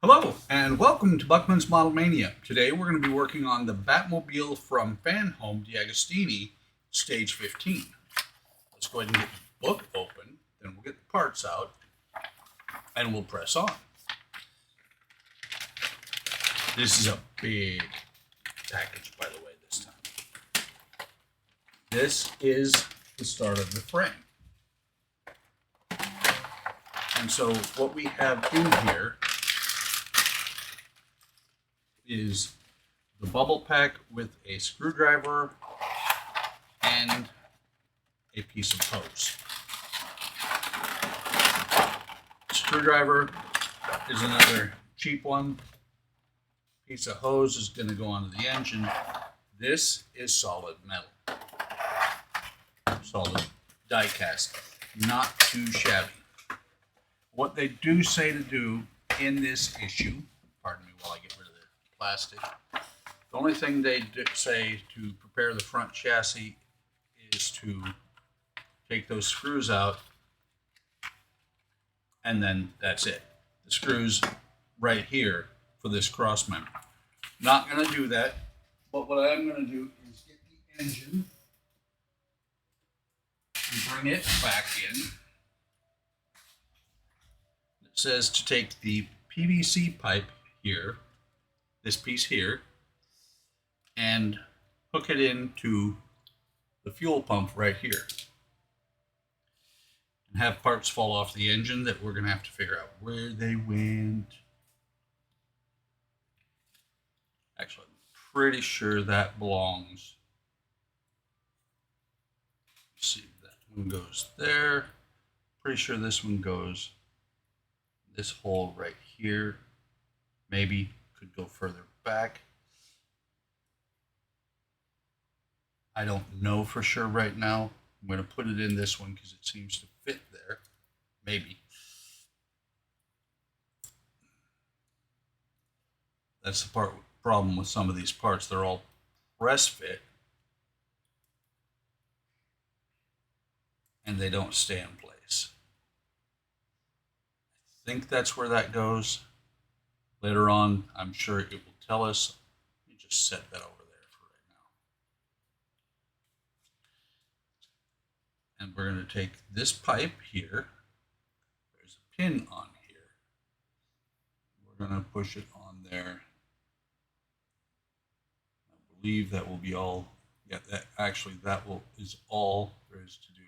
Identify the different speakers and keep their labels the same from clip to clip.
Speaker 1: Hello and welcome to Buckman's Model Mania. Today we're going to be working on the Batmobile from Fanhome D'Agostini, Stage 15. Let's go ahead and get the book open, then we'll get the parts out, and we'll press on. This is a big package, by the way, this time. This is the start of the frame. And so what we have in here is the bubble pack with a screwdriver and a piece of hose. Screwdriver is another cheap one. Piece of hose is going to go onto the engine. This is solid metal. Solid die cast. Not too shabby. What they do say to do in this issue, pardon me while I get rid of the plastic. The only thing they say to prepare the front chassis is to take those screws out, and then that's it. The screws right here for this cross member. Not going to do that, but what I'm going to do is get the engine and bring it back in. It says to take the PVC pipe here, this piece here, and hook it into the fuel pump right here. And have parts fall off the engine that we're going to have to figure out where they went. Actually, I'm pretty sure that belongs. Let's see, that one goes there. Pretty sure this one goes this hole right here. Maybe could go further back. I don't know for sure right now. I'm going to put it in this one because it seems to fit there. Maybe. That's the problem with some of these parts. They're all press fit. And they don't stay in place. I think that's where that goes. Later on, I'm sure it will tell us. Let me just set that over there for right now. And we're going to take this pipe here. There's a pin on here. We're going to push it on there. I believe that will be all. Yeah, that actually is all there is to do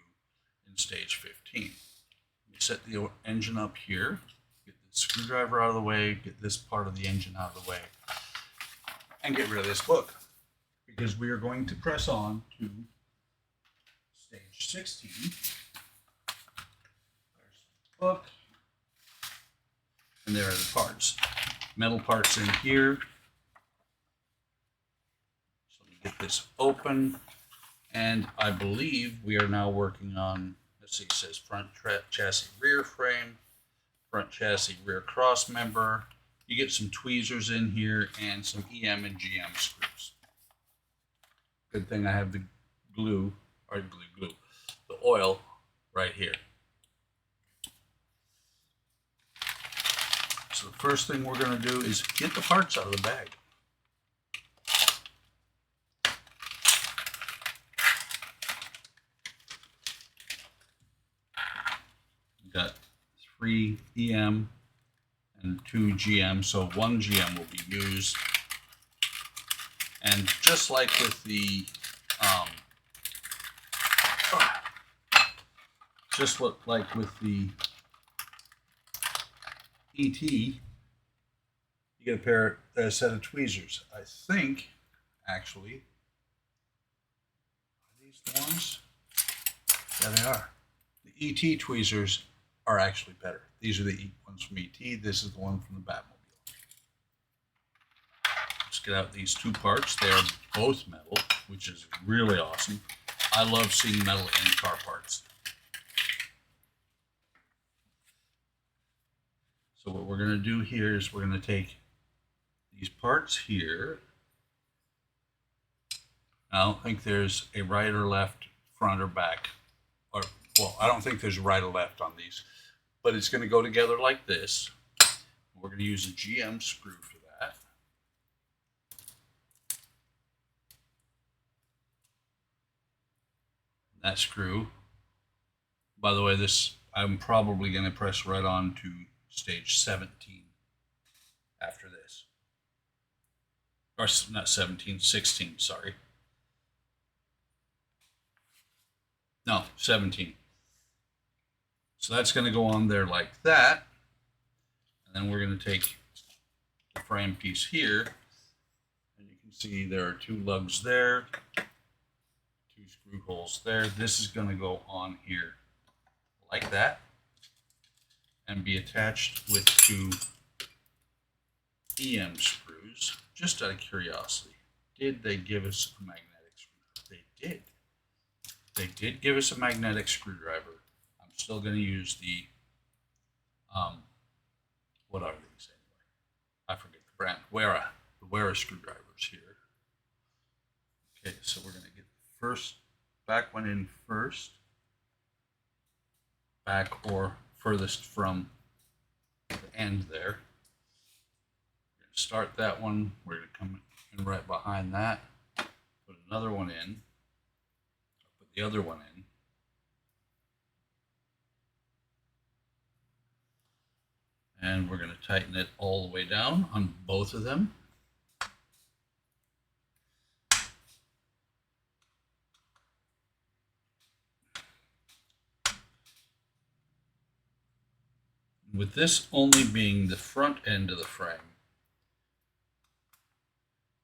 Speaker 1: in stage 15. We set the engine up here. Screwdriver out of the way, get this part of the engine out of the way, and get rid of this book, because we are going to press on to stage 16. There's the book, and there are the parts. Metal parts in here. So let me get this open, and I believe we are now working on, let's see, it says front chassis rear frame, front chassis rear cross member. You get some tweezers in here and some EM and GM screws. Good thing I have the glue, the oil right here. So the first thing we're going to do is get the parts out of the bag. Got 3 EM and 2 GM, so 1 GM will be used. And just like with the ET, you get a set of tweezers. I think actually, are these the ones? Yeah, they are. The ET tweezers are actually better. These are the ones from ET. This is the one from the Batmobile. Let's get out these two parts. They are both metal, which is really awesome. I love seeing metal in car parts. So what we're going to do here is we're going to take these parts here. I don't think there's a right or left, front or back. Well, I don't think there's right or left on these. But it's going to go together like this. We're going to use a GM screw for that. That screw, by the way, this I'm probably going to press right on to stage 17 after this. Or not 17, 16, sorry. No, 17. So that's going to go on there like that. And then we're going to take the frame piece here. And you can see there are 2 lugs there, 2 screw holes there. This is going to go on here like that and be attached with 2 EM screws. Just out of curiosity, did they give us a magnetic screwdriver? They did. They did give us a magnetic screwdriver. I'm still going to use the, what are these anyway? I forget the brand. The Wera screwdrivers here. Okay, so we're going to get the first back one in first. Back or furthest from the end there. We're going to start that one. We're going to come in right behind that. Put another one in. Put the other one in. And we're going to tighten it all the way down on both of them. With this only being the front end of the frame,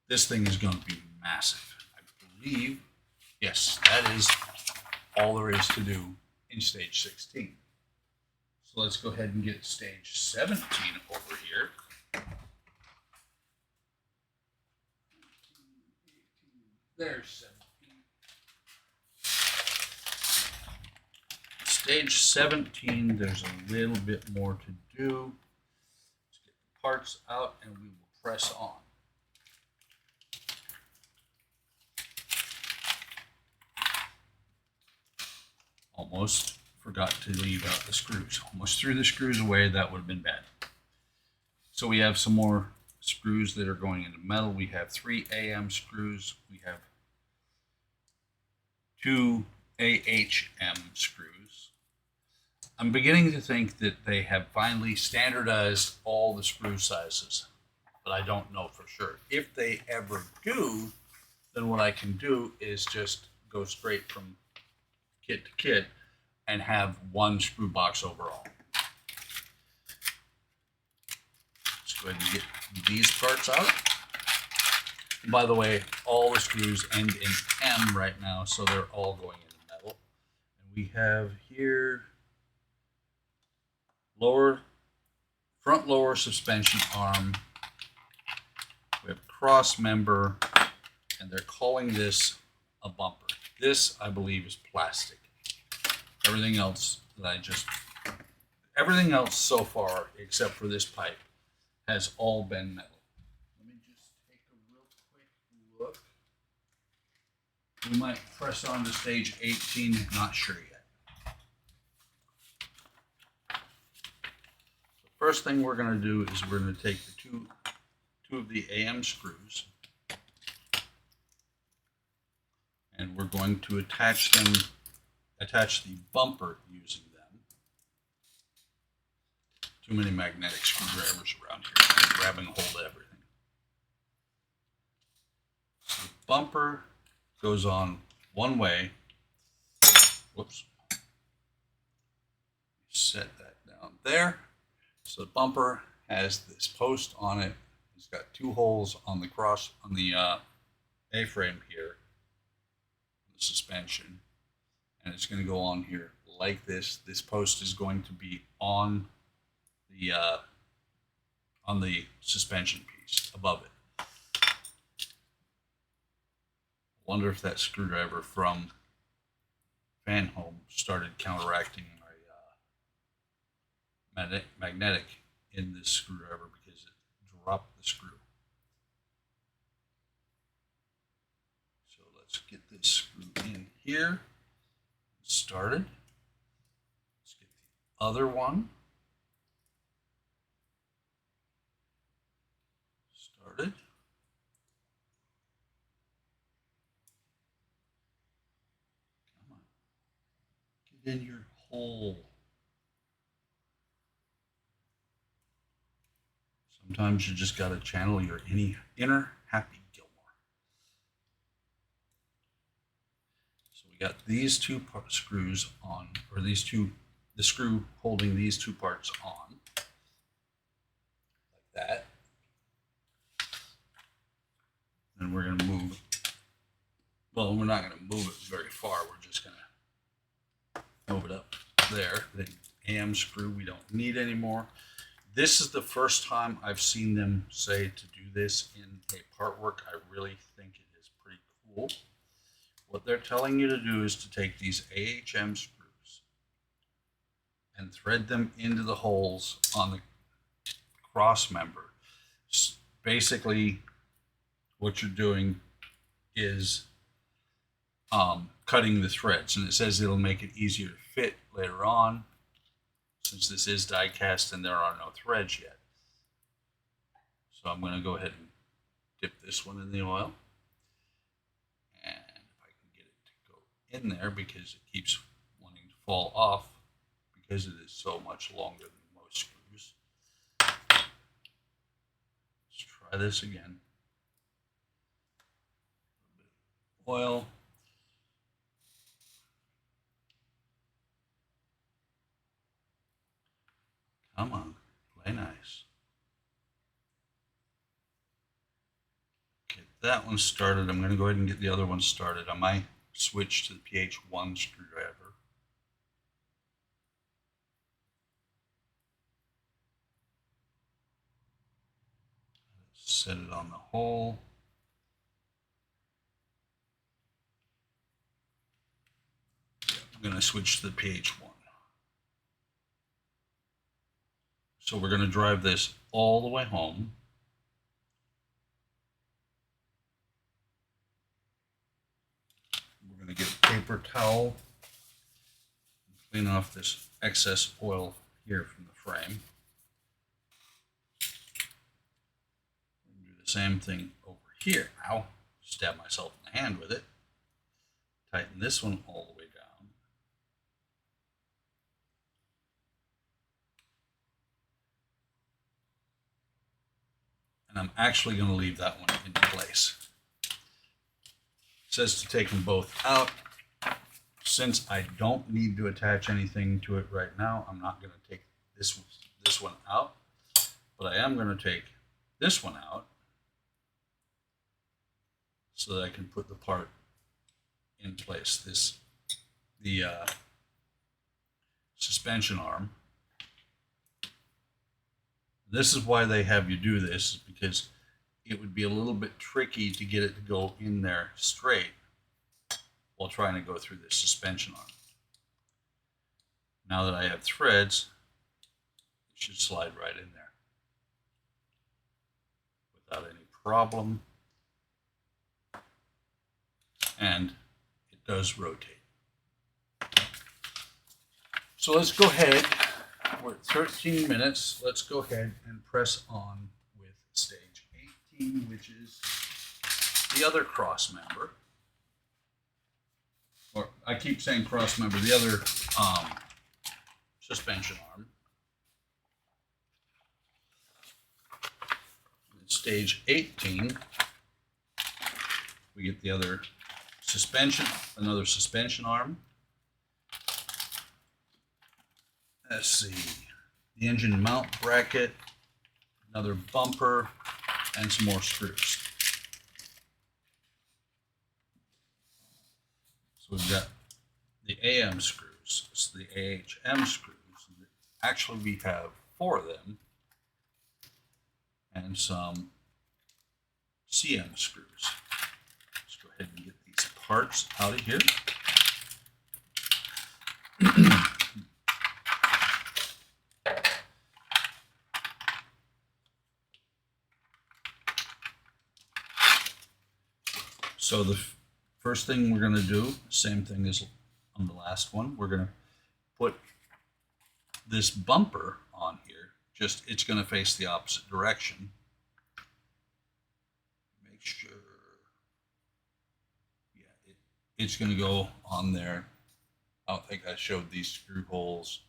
Speaker 1: this thing is going to be massive. I believe, yes, that is all there is to do in stage 16. So let's go ahead and get stage 17 over here. There's 17. Stage 17, there's a little bit more to do. Let's get the parts out and we will press on. Almost forgot to leave out the screws. Almost threw the screws away. That would have been bad. So we have some more screws that are going into metal. We have 3 AM screws. We have 2 AHM screws. I'm beginning to think that they have finally standardized all the screw sizes, but I don't know for sure. If they ever do, then what I can do is just go straight from kit to kit and have one screw box overall. Let's go ahead and get these parts out. And by the way, all the screws end in M right now, so they're all going into metal. And we have here front lower suspension arm. We have cross member, and they're calling this a bumper. This, I believe, is plastic. Everything else so far, except for this pipe, has all been metal. Let me just take a real quick look. We might press on to stage 18, not sure yet. The first thing we're going to do is we're going to take the two of the AM screws, and we're going to attach the bumper using them. Too many magnetic screwdrivers around here. I'm grabbing hold of everything. So the bumper goes on one way. Whoops. Set that down there. So the bumper has this post on it. It's got 2 holes on the A-frame here, the suspension, and it's going to go on here like this. This post is going to be on the suspension piece above it. Wonder if that screwdriver from Fanhome started counteracting my magnetic in this screwdriver because it dropped the screw. So let's get this screw in here. Started. Let's get the other one. Get in your hole. Sometimes you just got to channel your inner Happy Gilmore. So we got these two screws on, or these two, the screw holding these two parts on, like that. And we're going to move, well, we're not going to move it very far. We're just going to move it up there. The AM screw we don't need anymore. This is the first time I've seen them say to do this in a part work. I really think it is pretty cool. What they're telling you to do is to take these AHM screws and thread them into the holes on the cross member. Basically, what you're doing is cutting the threads, and it says it'll make it easier to fit later on, since this is die cast and there are no threads yet. So I'm going to go ahead and dip this one in the oil. And if I can get it to go in there, because it keeps wanting to fall off because it is so much longer than most screws. Let's try this again. Oil. Come on, play nice. Get that one started. I'm going to go ahead and get the other one started. I might switch to the PH1 screwdriver. Set it on the hole. I'm going to switch to the PH1. So we're going to drive this all the way home. We're going to get a paper towel and clean off this excess oil here from the frame. Do the same thing over here now. Stab myself in the hand with it. Tighten this one all the way down. And I'm actually going to leave that one in place. It says to take them both out. Since I don't need to attach anything to it right now, I'm not going to take this one out, but I am going to take this one out so that I can put the part in place. The suspension arm. This is why they have you do this, because it would be a little bit tricky to get it to go in there straight while trying to go through this suspension arm. Now that I have threads, it should slide right in there without any problem. And it does rotate. So let's go ahead. We're at 13 minutes. Let's go ahead and press on with stage 18, which is the other cross member. Or I keep saying cross member, the other suspension arm. In stage 18, we get the other suspension, another suspension arm. Let's see, the engine mount bracket, another bumper, and some more screws. So we've got the AM screws, so the AHM screws. Actually, we have 4 of them, and some CM screws. Let's go ahead and get these parts out of here. So the first thing we're going to do, same thing as on the last one, we're going to put this bumper on here. Just, it's going to face the opposite direction. Make sure, yeah, it's going to go on there I don't think I showed these screw holes.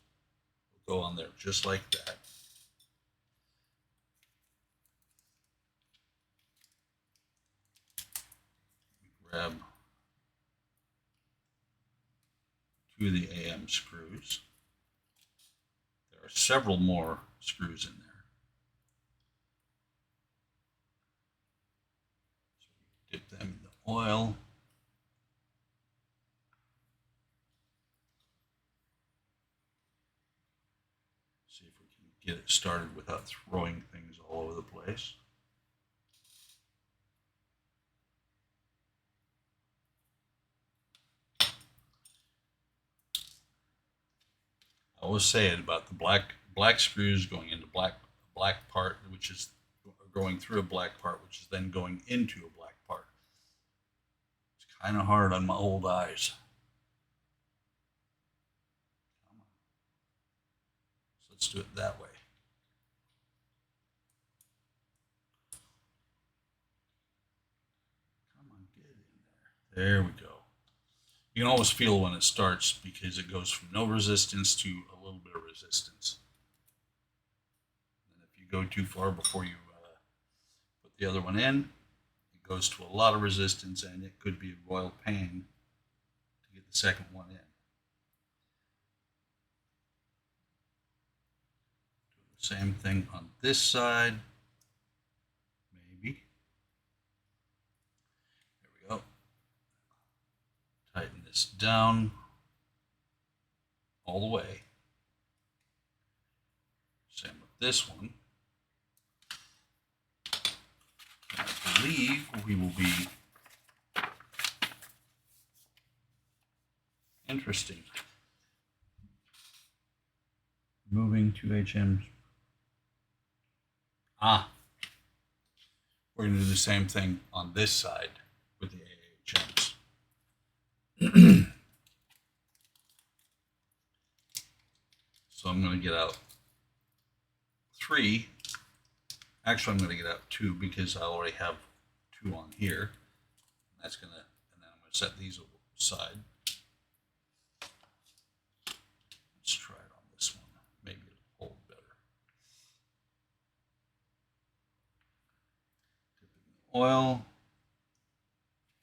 Speaker 1: Will go on there just like that. Grab two of the AM screws. There are several more screws in there. So dip them in the oil. See if we can get it started without throwing things all over the place. I always say it about the black screws going into black part, which is going through a black part, which is then going into a black part. It's kind of hard on my old eyes. So let's do it that way. Come on, get in there. There we go. You can always feel when it starts because it goes from no resistance to a little bit of resistance. And if you go too far before you put the other one in, it goes to a lot of resistance, and it could be a royal pain to get the second one in. Do the same thing on this side. Maybe. There we go. Tighten this down all the way. Same with this one. I believe we will be interesting. Moving to HMs. We're going to do the same thing on this side with the AHMs. So I'm going to get out 3. Actually, I'm going to get out 2 because I already have 2 on here. That's going to, and then I'm going to set these aside. Let's try it on this one. Maybe it'll hold better. Dipping the oil,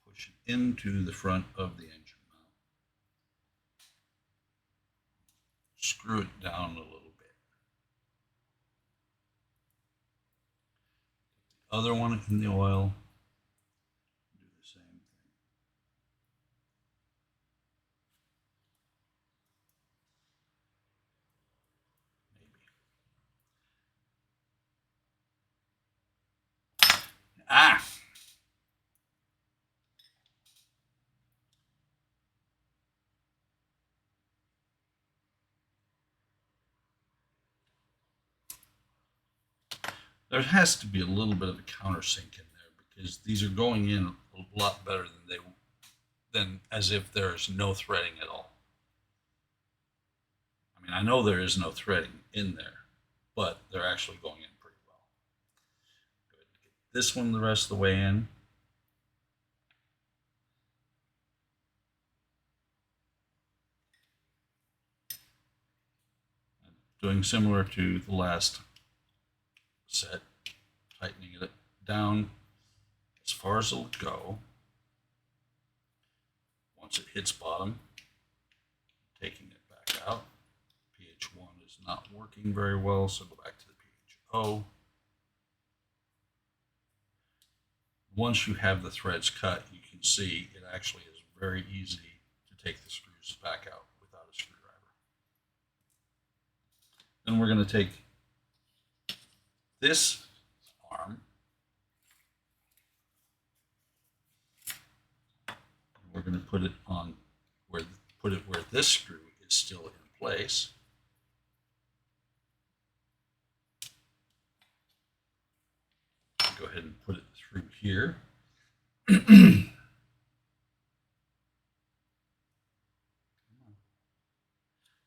Speaker 1: push it into the front of the engine mount. Screw it down a little bit. The other one in the oil. Do the same thing. Maybe. There has to be a little bit of a countersink in there because these are going in a lot better than as if there's no threading at all. I mean, I know there is no threading in there, but they're actually going in pretty well. Go ahead and get this one the rest of the way in. Doing similar to the last set, tightening it down as far as it'll go. Once it hits bottom, taking it back out. PH1 is not working very well, so go back to the PHO. Once you have the threads cut, you can see it actually is very easy to take the screws back out without a screwdriver. Then we're going to take this arm. We're going to put it on where this screw is still in place. Go ahead and put it through here. And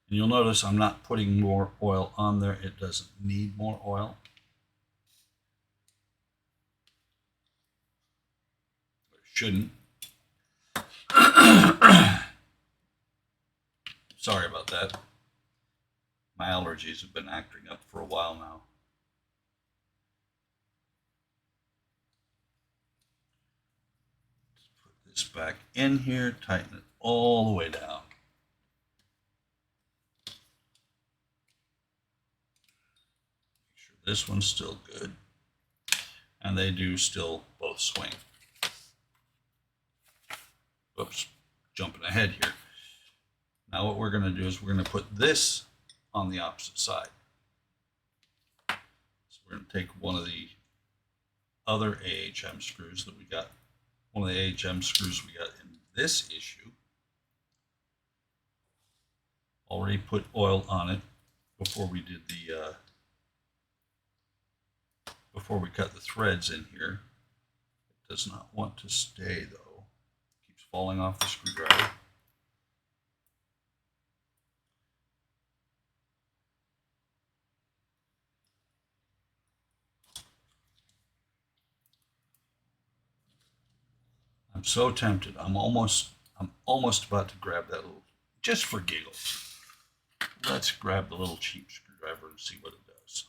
Speaker 1: you'll notice I'm not putting more oil on there. It doesn't need more oil. But it shouldn't. Sorry about that. My allergies have been acting up for a while now. Let's put this back in here, tighten it all the way down. Make sure this one's still good. And they do still both swing. Oops, jumping ahead here. Now what we're going to do is we're going to put this on the opposite side. So we're going to take one of the other AHM screws that we got, one of the AHM screws we got in this issue. Already put oil on it before we did the, before we cut the threads in here. It does not want to stay though. It keeps falling off the screwdriver. I'm so tempted. I'm almost about to grab that little, just for giggles. Let's grab the little cheap screwdriver and see what it does.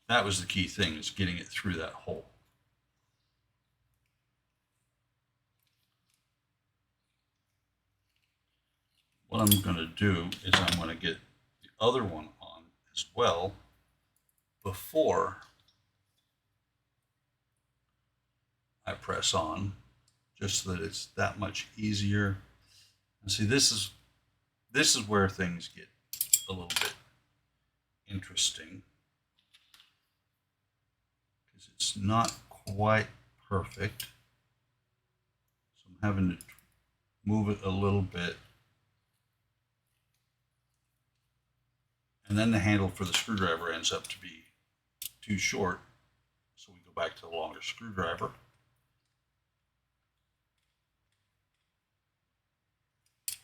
Speaker 1: That was the key thing, is getting it through that hole. What I'm going to do is I'm going to get the other one on as well before I press on, just so that it's that much easier. And see, this is where things get a little bit interesting, because it's not quite perfect. So I'm having to move it a little bit. And then the handle for the screwdriver ends up to be too short. So we go back to the longer screwdriver. It's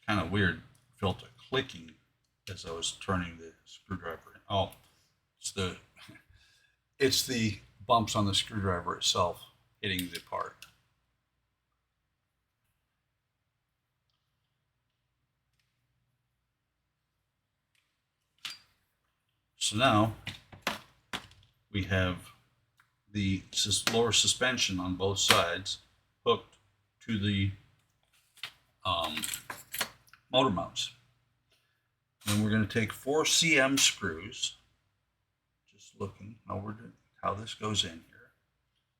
Speaker 1: kind of weird. I felt a clicking as I was turning the screwdriver in. Oh, it's the bumps on the screwdriver itself hitting the part. So now we have the lower suspension on both sides hooked to the motor mounts. And we're going to take 4 cm screws. Just looking how this goes in here.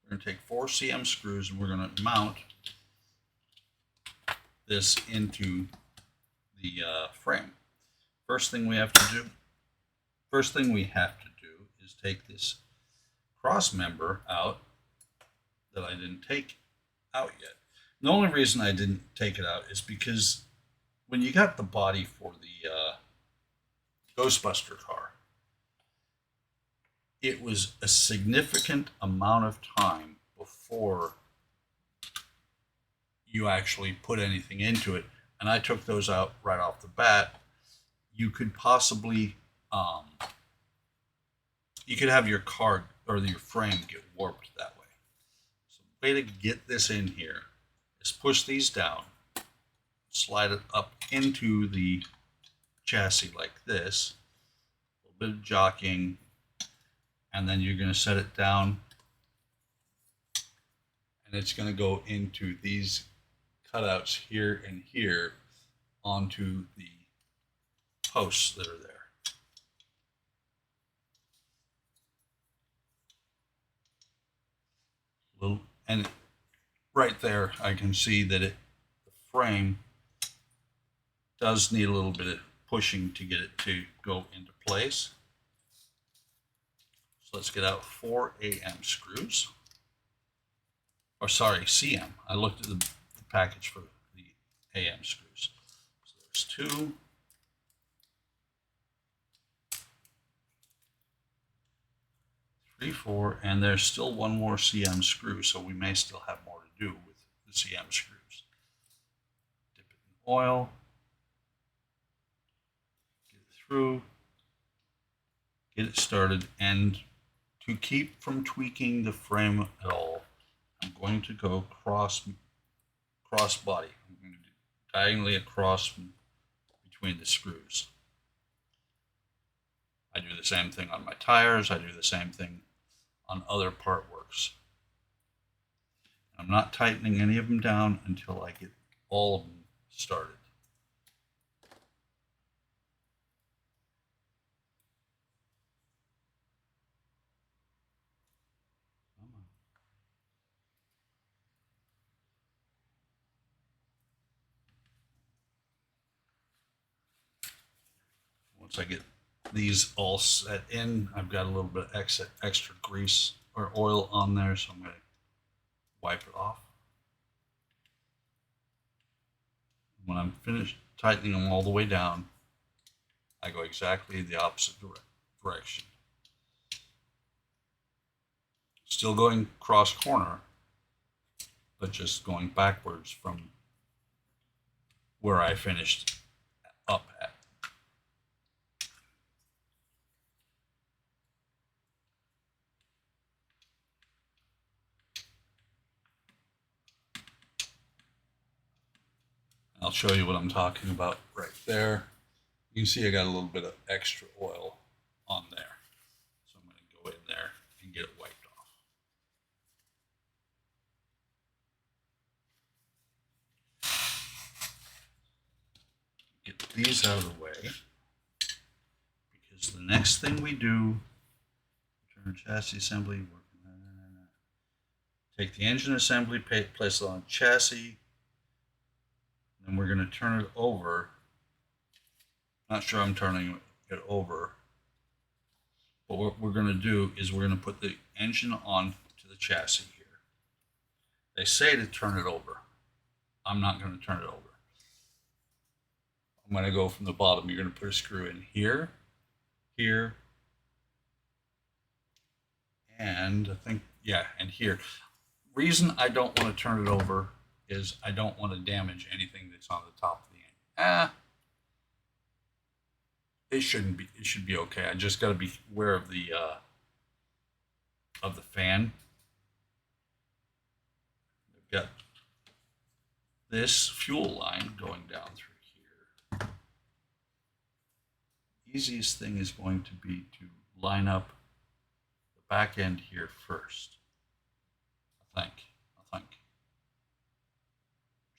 Speaker 1: We're going to take 4 cm screws and we're going to mount this into the frame. First thing we have to do is take this cross member out that I didn't take out yet. The only reason I didn't take it out is because when you got the body for the Ghostbuster car, it was a significant amount of time before you actually put anything into it, and I took those out right off the bat. You could possibly you could have your car or your frame get warped that way. So the way to get this in here is push these down, slide it up into the chassis like this, a little bit of jockeying, and then you're going to set it down, and it's going to go into these cutouts here and here onto the posts that are there. And right there I can see that the frame does need a little bit of pushing to get it to go into place. So let's get out 4 AM screws. Or sorry, CM. I looked at the package for the AM screws. So there's 2. 3, 4, and there's still 1 more CM screw, so we may still have more to do with the CM screws. Dip it in oil, get it through, get it started, and to keep from tweaking the frame at all, I'm going to go cross body. I'm going to do diagonally across between the screws. I do the same thing on my tires. I do the same thing on other part works. I'm not tightening any of them down until I get all of them started. Once I get these all set in, I've got a little bit of extra grease or oil on there, so I'm going to wipe it off. When I'm finished tightening them all the way down, I go exactly the opposite direction. Still going cross corner, but just going backwards from where I finished up at. I'll show you what I'm talking about right there. You can see I got a little bit of extra oil on there. So I'm going to go in there and get it wiped off. Get these out of the way, because the next thing we do, turn chassis assembly, take the engine assembly, place it on chassis, and we're going to turn it over. Not sure I'm turning it over, but what we're going to do is we're going to put the engine on to the chassis here. They say to turn it over. I'm not going to turn it over. I'm going to go from the bottom. You're going to put a screw in here, here, and I think, yeah, and here. Reason I don't want to turn it over is I don't want to damage anything that's on the top of the engine. It shouldn't be. It should be okay. I just got to be aware of the fan. I've got this fuel line going down through here. Easiest thing is going to be to line up the back end here first. I think.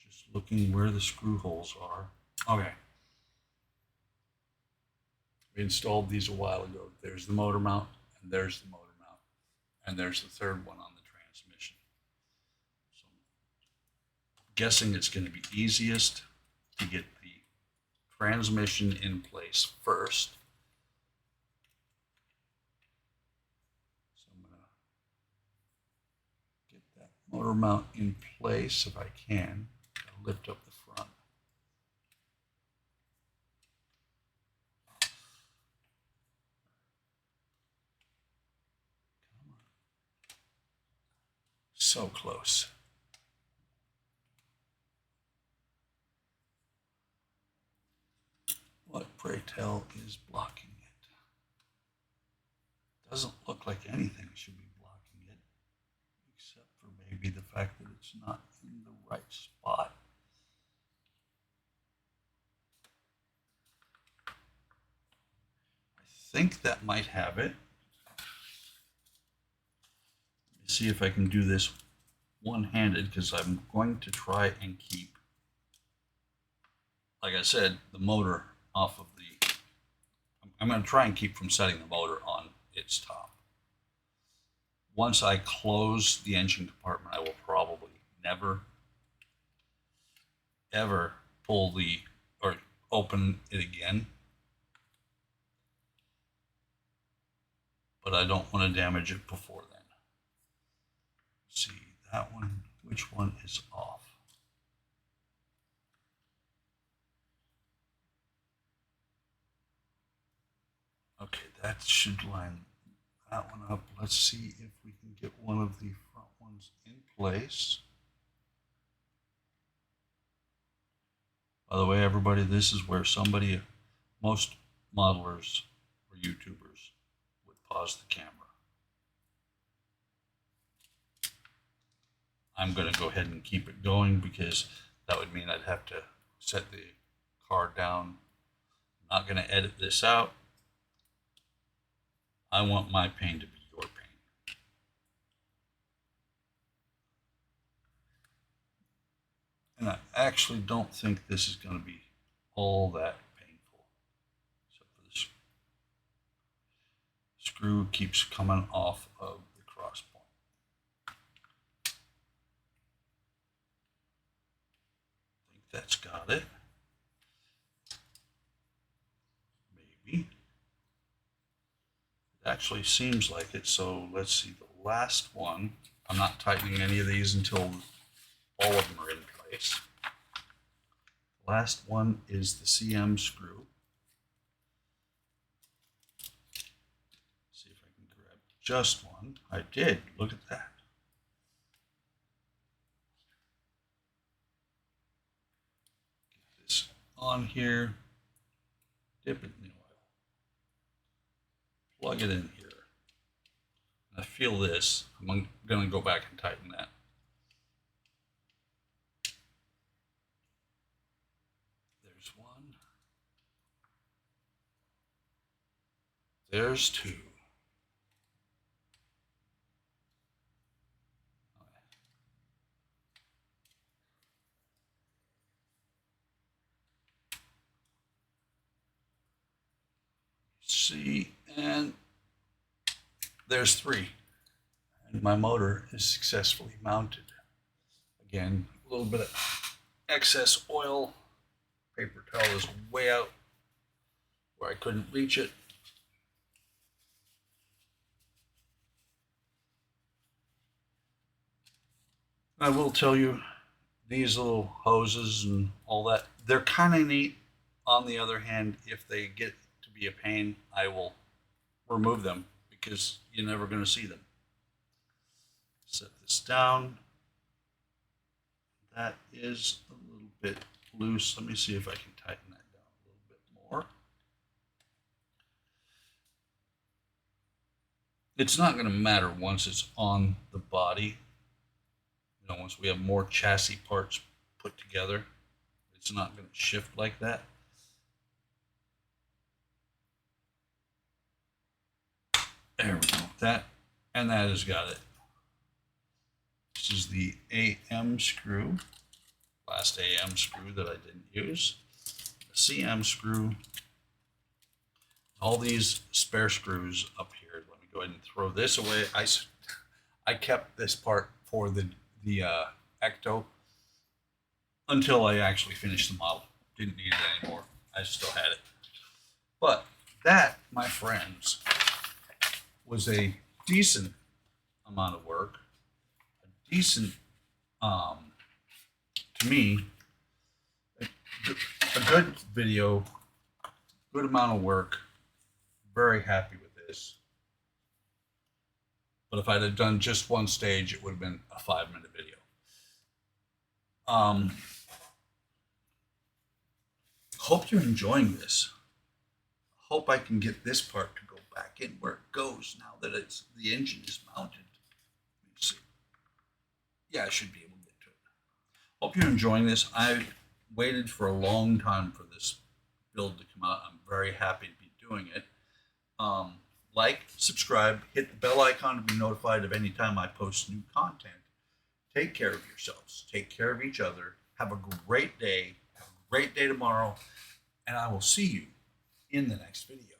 Speaker 1: Just looking where the screw holes are. Okay. We installed these a while ago. There's the motor mount, and there's the motor mount, and there's the third one on the transmission. So I'm guessing it's going to be easiest to get the transmission in place first. So I'm going to get that motor mount in place if I can. I'll lift up the front. So close. What, pray tell, is blocking it? Doesn't look like anything should be blocking it, except for maybe the fact that it's not in the right spot. I think that might have it. Let me see if I can do this one-handed, because I'm going to try and keep, like I said, the motor off of the, I'm going to try and keep from setting the motor on its top. Once I close the engine compartment, I will probably never, ever pull the, or open it again. But I don't want to damage it before then. Let's see, that one, which one is off? Okay, that should line that one up. Let's see if we can get one of the front ones in place. By the way, everybody, this is where most modelers or YouTubers would pause the camera. I'm going to go ahead and keep it going because that would mean I'd have to set the car down. I'm not going to edit this out. I want my pain to be your pain. And I actually don't think this is going to be all that painful. So for this screw keeps coming off of the cross point. I think that's got it. Maybe. It actually seems like it. So let's see the last one. I'm not tightening any of these until all of them are in place. The last one is the CM screw. See if I can grab just one. I did. Look at that. Get this on here. Dip it in the oil. Plug it in here. I feel this. I'm going to go back and tighten that. There's one. There's two. See, and there's three. And my motor is successfully mounted. Again, a little bit of excess oil. Paper towel is way out where I couldn't reach it. I will tell you, these little hoses and all that, they're kind of neat. On the other hand, if they get to be a pain, I will remove them because you're never going to see them. Set this down. That is a little bit loose. Let me see if I can tighten that down a little bit more. It's not going to matter once it's on the body. You know, once we have more chassis parts put together, it's not going to shift like that. There we go. That has got it. This is the AM screw, last AM screw that I didn't use. The CM screw. All these spare screws up here. Let me go ahead and throw this away. I kept this part for the Ecto until I actually finished the model. Didn't need it anymore. I still had it. But that, my friends, was a decent amount of work. A decent, to me, a good video, good amount of work. Very happy with this. But if I'd have done just one stage, it would have been a 5-minute video. Hope you're enjoying this. Hope I can get this part to go back in where it goes now that the engine is mounted. Let me see. Yeah, I should be able to get to it. Hope you're enjoying this. I waited for a long time for this build to come out. I'm very happy to be doing it. Like, subscribe, hit the bell icon to be notified of any time I post new content. Take care of yourselves. Take care of each other. Have a great day. Have a great day tomorrow. And I will see you in the next video.